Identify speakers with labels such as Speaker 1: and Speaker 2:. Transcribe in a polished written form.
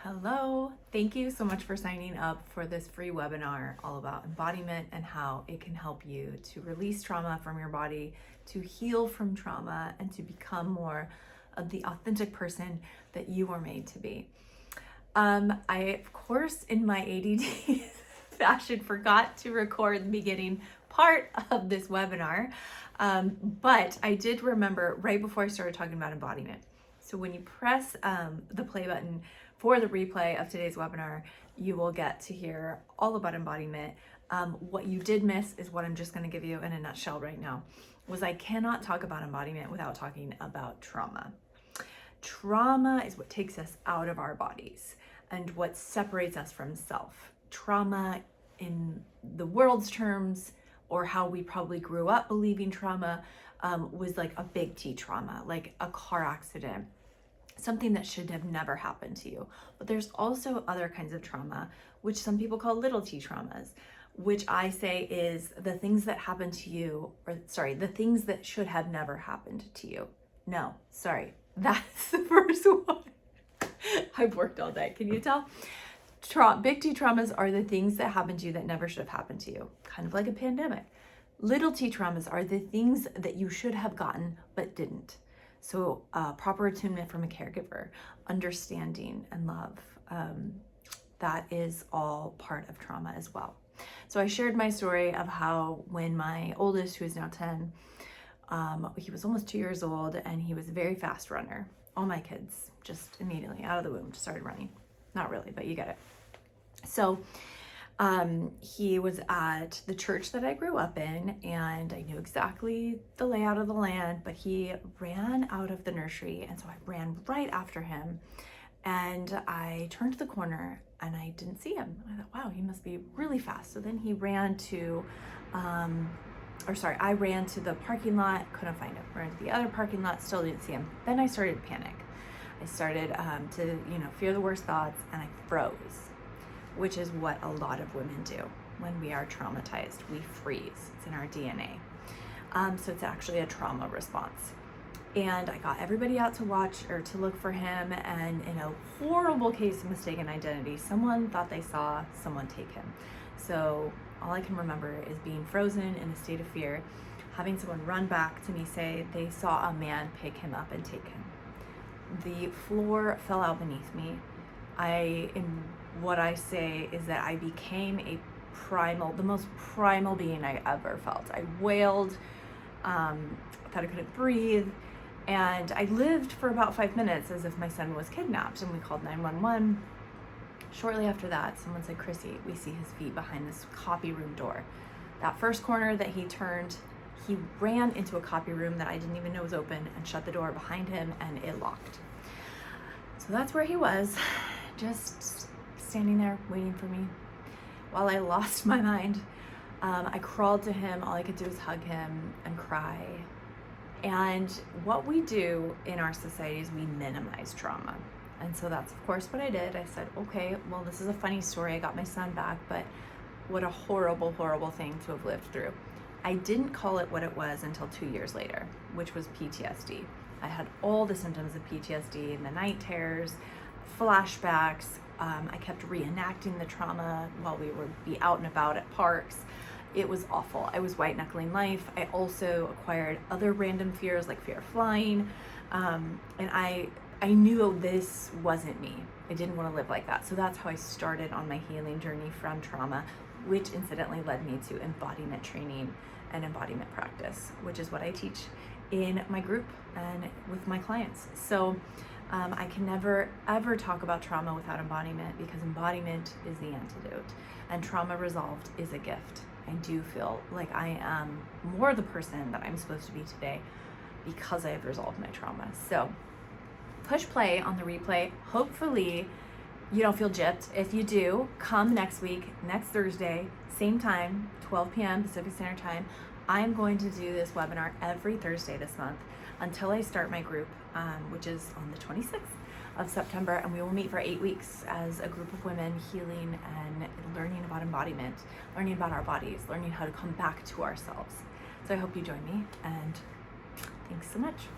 Speaker 1: Hello, thank you so much for signing up for this free webinar all about embodiment and how it can help you to release trauma from your body, to heal from trauma, and to become more of the authentic person that you were made to be. I, of course, in my ADD fashion, forgot to record the beginning part of this webinar, but I did remember right before I started talking about embodiment. So when you press the play button for the replay of today's webinar, you will get to hear all about embodiment. What you did miss is what I'm just going to give you in a nutshell right now, was I cannot talk about embodiment without talking about trauma. Trauma is what takes us out of our bodies and what separates us from self. Trauma in the world's terms, or how we probably grew up believing trauma, was like a big T trauma, like a car accident, something that should have never happened to you. But there's also other kinds of trauma, which some people call little T traumas, which I say is the things that happen to you, the things that should have never happened to you. No, sorry, that's the first one. I've worked all day, can you tell? Big T traumas are the things that happen to you that never should have happened to you, kind of like a pandemic. Little T traumas are the things that you should have gotten but didn't. So proper attunement from a caregiver, understanding and love, that is all part of trauma as well. So I shared my story of how when my oldest, who is now 10, he was almost 2 years old and he was a very fast runner. All my kids just immediately out of the womb just started running. Not really, but you get it. So he was at the church that I grew up in, and I knew exactly the layout of the land, but he ran out of the nursery, and so I ran right after him, and I turned the corner and I didn't see him. I thought, wow, he must be really fast. So then he ran to, I ran to the parking lot, couldn't find him. Ran to the other parking lot, still didn't see him. Then I started to panic. I started to fear the worst thoughts, and I froze, which is what a lot of women do when we are traumatized. We freeze. It's in our DNA. So it's actually a trauma response. And I got everybody out to watch or to look for him, and in a horrible case of mistaken identity, someone thought they saw someone take him. So all I can remember is being frozen in a state of fear, having someone run back to me, say they saw a man pick him up and take him. The floor fell out beneath me. What I say is that I became the most primal being I ever felt. I wailed, thought I couldn't breathe, and I lived for about 5 minutes as if my son was kidnapped, and we called 911. Shortly after that, someone said, "Chrissy, we see his feet behind this copy room door." That first corner that he turned, he ran into a copy room that I didn't even know was open and shut the door behind him, and it locked. So that's where he was, just standing there waiting for me while I lost my mind. I crawled to him. All I could do was hug him and cry. And what we do in our society is we minimize trauma. And so that's, of course, what I did. I said, okay, well, this is a funny story. I got my son back, but what a horrible, horrible thing to have lived through. I didn't call it what it was until 2 years later, which was PTSD. I had all the symptoms of PTSD, the night terrors, flashbacks. I kept reenacting the trauma while we would be out and about at parks. It was awful. I was white knuckling life. I also acquired other random fears like fear of flying. And I knew this wasn't me. I didn't want to live like that. So that's how I started on my healing journey from trauma, which incidentally led me to embodiment training and embodiment practice, which is what I teach in my group and with my clients. So I can never ever talk about trauma without embodiment, because embodiment is the antidote, and trauma resolved is a gift. I do feel like I am more the person that I'm supposed to be today because I have resolved my trauma. So push play on the replay. Hopefully you don't feel gypped. If you do, come next week, next Thursday, same time, 12 p.m. Pacific Standard Time. I'm going to do this webinar every Thursday this month until I start my group, which is on the 26th of September, and we will meet for 8 weeks as a group of women healing and learning about embodiment, learning about our bodies, learning how to come back to ourselves. So I hope you join me, and thanks so much.